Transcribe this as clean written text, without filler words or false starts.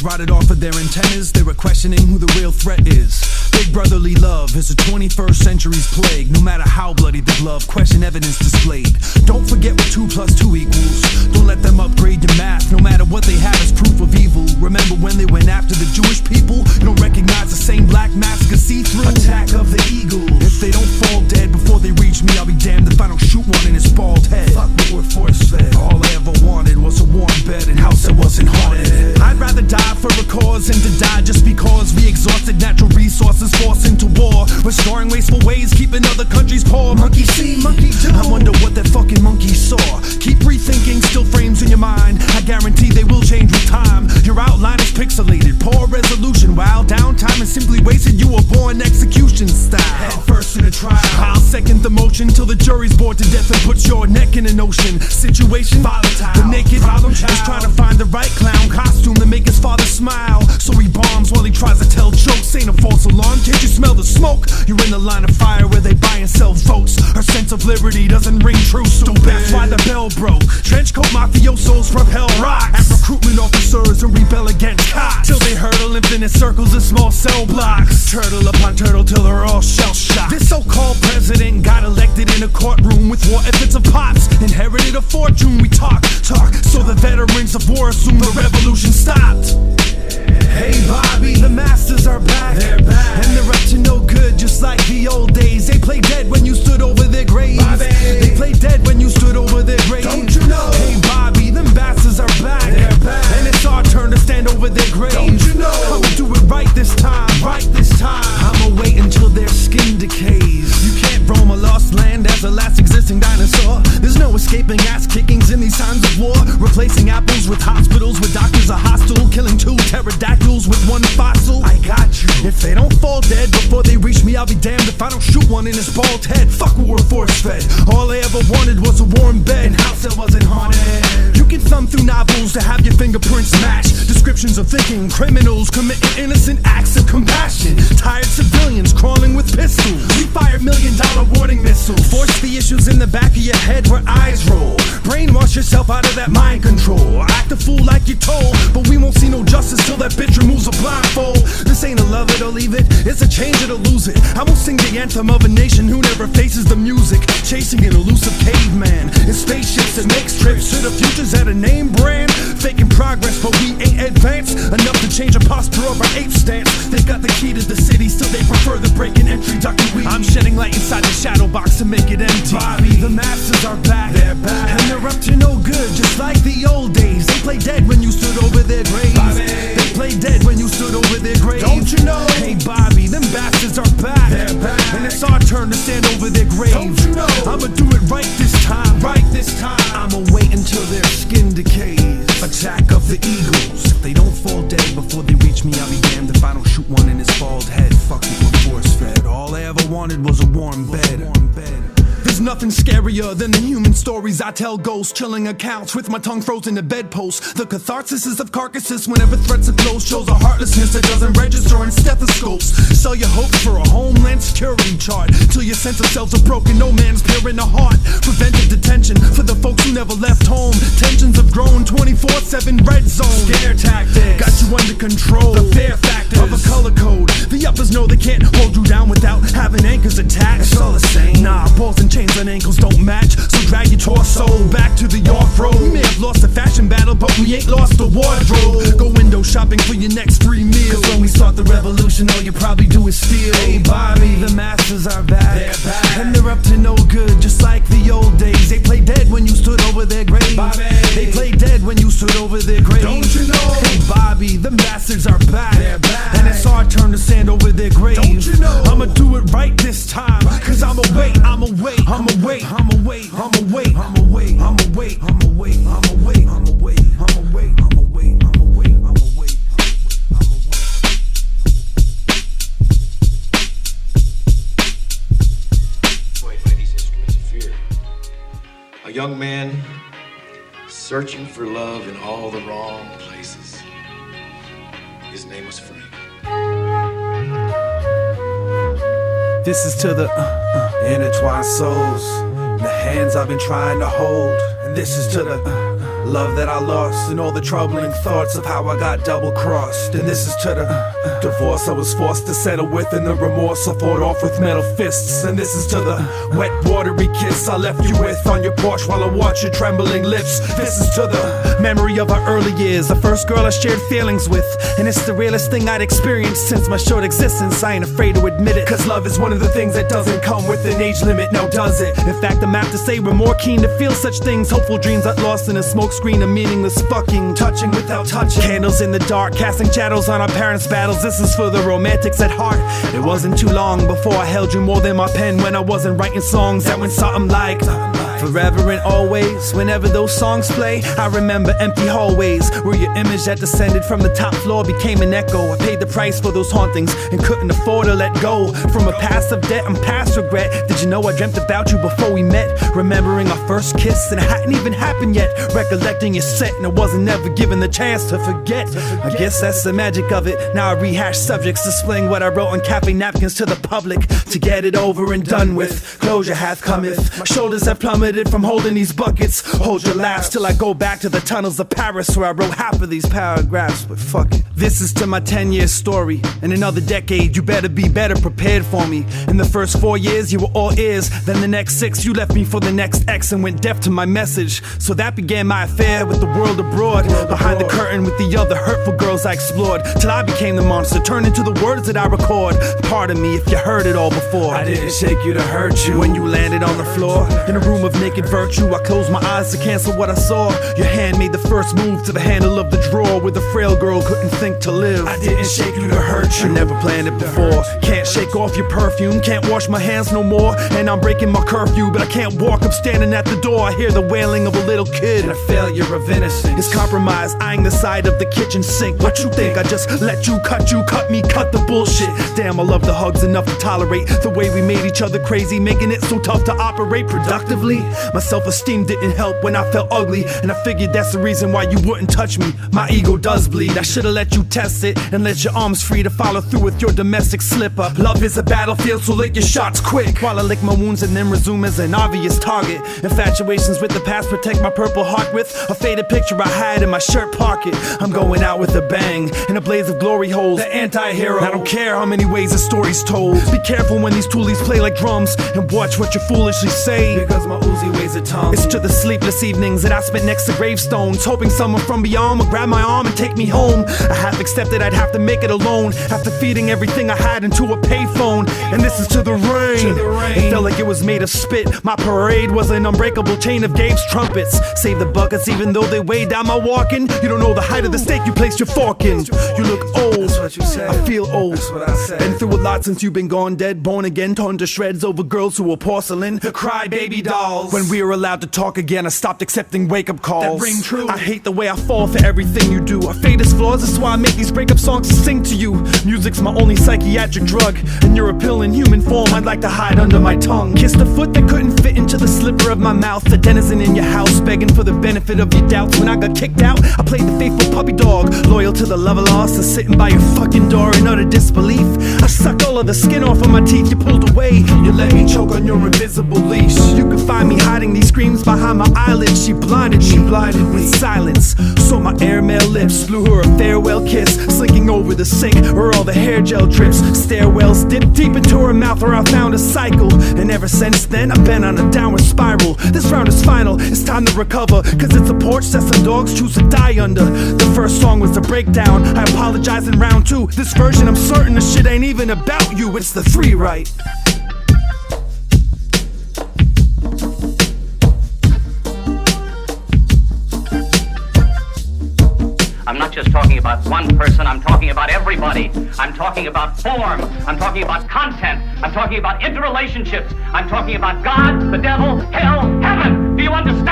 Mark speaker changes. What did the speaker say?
Speaker 1: satellites rotted off of their antennas. They were questioning who the real threat is. Big brotherly love is a 21st century's plague. No matter how bloody the glove, question evidence displayed. Don't forget what 2 + 2 equals. Don't let them upgrade your math. No matter what they have is proof of evil. Remember when they went after the Jewish people? You don't recognize the same black mask as see-through. Attack of the Eagles. If they don't fall dead before they reach me, I'll be damned if I don't shoot one in his bald head. Fuck what we're force-fed. All I ever wanted was a warm bed and house that wasn't haunted. I'd rather die for a cause than to die just because we exhausted natural resources, forced into war, restoring wasteful ways, keeping other countries poor. Monkey see, monkey do. I wonder what that fucking monkey saw. Keep rethinking, still frames in your mind. I guarantee they will change with time. Your outline is pixelated, poor resolution, while downtime is simply wasted. You were born execution style. Head first in a trial. I'll second the motion till the jury's bored to death and puts your neck in an ocean. Situation volatile. The naked problem child is trying to find the right clown costume to make his father smile. So he bombs while he tries to tell jokes. Ain't a false alarm. Can't you smell the smoke? You're in the line of fire where they buy and sell votes. Her sense of liberty doesn't ring true, stupid. That's why the bell broke. Trenchcoat mafiosos propel rocks at recruitment officers and rebel against cops till they hurtle infinite circles in small cell blocks. Turtle upon turtle till they're all shell-shocked. This so-called president got elected in a courtroom with war efforts of pops. Inherited a fortune. We talk, so the veterans of war assume the revolution stopped. Hey Bobby, the masters are back. They're back, and they're up to no good, just like the old days. They played dead when you stood over their graves. Bobby. They played dead when you stood over their graves. Don't you know? Hey Bobby, them bastards are back. They're back, and it's our turn to stand over their graves. Don't you know? I'ma do it right this time. Right this time. I'ma wait until their skin decays. You can't roam a lost land as the last existing dinosaur. There's no escaping ass kickings in these times of war. Replacing apples with hospitals where doctors are hostile. Killing 2 pterodactyls with 1 fossil. I got you. If they don't fall dead before they reach me, I'll be damned if I don't shoot one in his bald head. Fuck what we're force-fed. All I ever wanted was a warm bed and house that wasn't haunted. You can thumb through novels to have your fingerprints match descriptions of thinking criminals committing innocent acts of compassion. Tired civilians crawling with pistols. We fire $1 million warning missiles. Force the issues in the back of your head where eyes roll. Brainwash yourself out of that mind control. Act a fool like you're told, but we won't see no justice till that bitch removes a blindfold. This ain't a love it or leave it, it's a change it or lose it. I won't sing the anthem of a nation who never faces the music. Chasing an elusive caveman in spaceships that makes trips to the futures at a name brand. Faking progress, but we ain't advanced enough to change the posture of our ape stance. They got the key to the city, still they prefer the break-in entry, ducking weed. I'm shedding light inside the shadow box to make it empty. Bobby, the masters are back. They're back, and they're up to no good, just like the old days. They play dead when you stood over their graves. Bobby. They play dead when you stood over their graves. Don't you know? Hey Bobby, them bastards are back. They're back, and it's our turn to stand over their graves. Don't you know? I'ma do it right this time. Right this time. I'ma wait until their skin decays. Attack of the Eagles. If they don't fall dead before they reach me, I'll be damned if I don't shoot one in his bald head. Fuck it, we're force-fed. All I ever wanted was a warm bed. There's nothing scarier than the human stories I tell. Ghosts chilling accounts with my tongue frozen to bedposts. The catharsis is of carcasses whenever threats are close. Shows a heartlessness that doesn't register in stethoscopes. Sell your hopes for a homeland security chart till your sense of selves are broken. No man's pure in the heart. Preventive detention for the folks who never left home. Tensions have grown 24/7 red zone. Scare tactics got you under control. The fear factors of a color code. The uppers know they can't hold you down without having anchors attached. It's all the same. Nah, balls and chains on ankles don't match, so drag your torso back to the off-road. We may have lost the fashion battle, but we ain't lost the wardrobe. Go window shopping for your next free meal. Cause when we start the revolution, all you probably do is steal. Hey Bobby, the masters are back. They're back, and they're up to no good, just like the old days. They played dead when you stood over their graves. Bobby. They played dead when you stood over their graves. Don't you know? Hey Bobby, the masters are back. They're back, and it's our turn to stand over their graves. Don't you know? I'ma do it right this time. Cause I'ma wait, I'ma wait, I'ma wait, I'ma wait, I'ma wait, I'ma wait, I'ma wait, I'ma wait, I'ma wait, I'ma wait, I'ma wait, I'ma wait, I'ma wait, I'ma wait, I'ma wait.
Speaker 2: Played by these instruments of fear. A young man searching for love in all the wrong places. His name was Frank.
Speaker 1: This is to the intertwined souls, the hands I've been trying to hold. And this is to the love that I lost, and all the troubling thoughts of how I got double-crossed. And this is to the divorce I was forced to settle with, and the remorse I fought off with metal fists. And this is to the wet, watery kiss I left you with on your porch while I watch your trembling lips. This is to the memory of our early years, the first girl I shared feelings with, and it's the realest thing I'd experienced since my short existence. I ain't afraid to admit it, cause love is one of the things that doesn't come with an age limit, now does it? In fact, I'm apt to say we're more keen to feel such things, hopeful dreams that lost in a smokescreen of meaningless fucking, touching without touching, candles in the dark, casting shadows on our parents' battles. This is for the romantics at heart. It wasn't too long before I held you more than my pen, when I wasn't writing songs that went something like forever and always. Whenever those songs play, I remember empty hallways where your image that descended from the top floor became an echo. I paid the price for those hauntings and couldn't afford to let go from a past of debt and past regret. Did you know I dreamt about you before we met? Remembering our first kiss and it hadn't even happened yet. Recollecting your set and I wasn't ever given the chance to forget. I guess that's the magic of it. Now I rehash subjects, displaying what I wrote on cafe napkins to the public, to get it over and done with. Closure hath cometh. My shoulders have plummeted from holding these buckets. Hold your laughs till I go back to the tunnels of Paris where I wrote half of these paragraphs, but fuck it. This is to my 10-year story. In another decade, you better be better prepared for me. In the first 4 years, you were all ears. Then the next 6, you left me for the next X and went deaf to my message. So that began my affair with the world abroad. Behind the curtain with the other hurtful girls I explored, till I became the monster, turned into the words that I record. Pardon me if you heard it all before. I didn't shake you to hurt you when you landed on the floor. In a room of naked virtue, I closed my eyes to cancel what I saw. Your hand made the first move to the handle of the drawer where the frail girl couldn't think to live. I didn't shake you to hurt you, I never planned it before. Can't shake off your perfume, can't wash my hands no more. And I'm breaking my curfew, but I can't walk, I'm standing at the door. I hear the wailing of a little kid, and a failure of innocence is compromised, eyeing the side of the kitchen sink. What you think, I just let you, cut me, cut the bullshit. Damn, I love the hugs enough to tolerate the way we made each other crazy, making it so tough to operate productively. My self-esteem didn't help when I felt ugly, and I figured that's the reason why you wouldn't touch me. My ego does bleed, I should've let you test it and let your arms free to follow through with your domestic slip-up. Love is a battlefield, so lick your shots quick, while I lick my wounds and then resume as an obvious target. Infatuations with the past protect my purple heart with a faded picture I had in my shirt pocket. I'm going out with a bang, in a blaze of glory holes, the anti-hero. I don't care how many ways the story's told. Be careful when these toolies play like drums, and watch what you foolishly say, because my Uzi weighs a ton. It's to the sleepless evenings that I spent next to gravestones, hoping someone from beyond would grab my arm and take me home. I half accepted I'd have to make it alone, after feeding everything I had into a payphone. And this is to the rain. It felt like it was made of spit. My parade was an unbreakable chain of Gabe's trumpets. Save the buckets even though they weigh down my walking. You don't know the height of the stake you placed your fork in. You look old, I feel old. Been through a lot since you've been gone, dead, born again, torn to shreds over girls who were porcelain, cry baby dolls. When we were allowed to talk again, I stopped accepting wake-up calls that ring true. I hate the way I fall for everything you do. Our fate is flaws, that's why I make these breakup songs to sing to you. Music's my only psychiatric drug, and you're a pill in human form I'd like to hide under my tongue. Kissed a foot that couldn't fit into the slipper of my mouth, the denizen in your house begging for the benefit of your doubts. When I got kicked out, I played the faithful puppy dog, loyal to the love I lost, and sitting by your fucking door in utter disbelief. I sucked all of the skin off of my teeth, you pulled away, you let me choke on your invisible leash. You could find me hiding these screams behind my eyelids. She blinded me with silence, so my airmail lips blew her a farewell kiss, slinking over the sink where all the hair gel drips. Stairwells dip deep into her mouth where I found a cycle, and ever since then I've been on a downward spiral. This round is final, it's time to recover, cause it's a porch that some dogs choose to die under. The first song was a breakdown, I apologize in round 2. This version I'm certain the shit ain't even about you, it's the 3 right.
Speaker 3: I'm not just talking about one person, I'm talking about everybody. I'm talking about form, I'm talking about content, I'm talking about interrelationships, I'm talking about God, the devil, hell, heaven. Do you understand?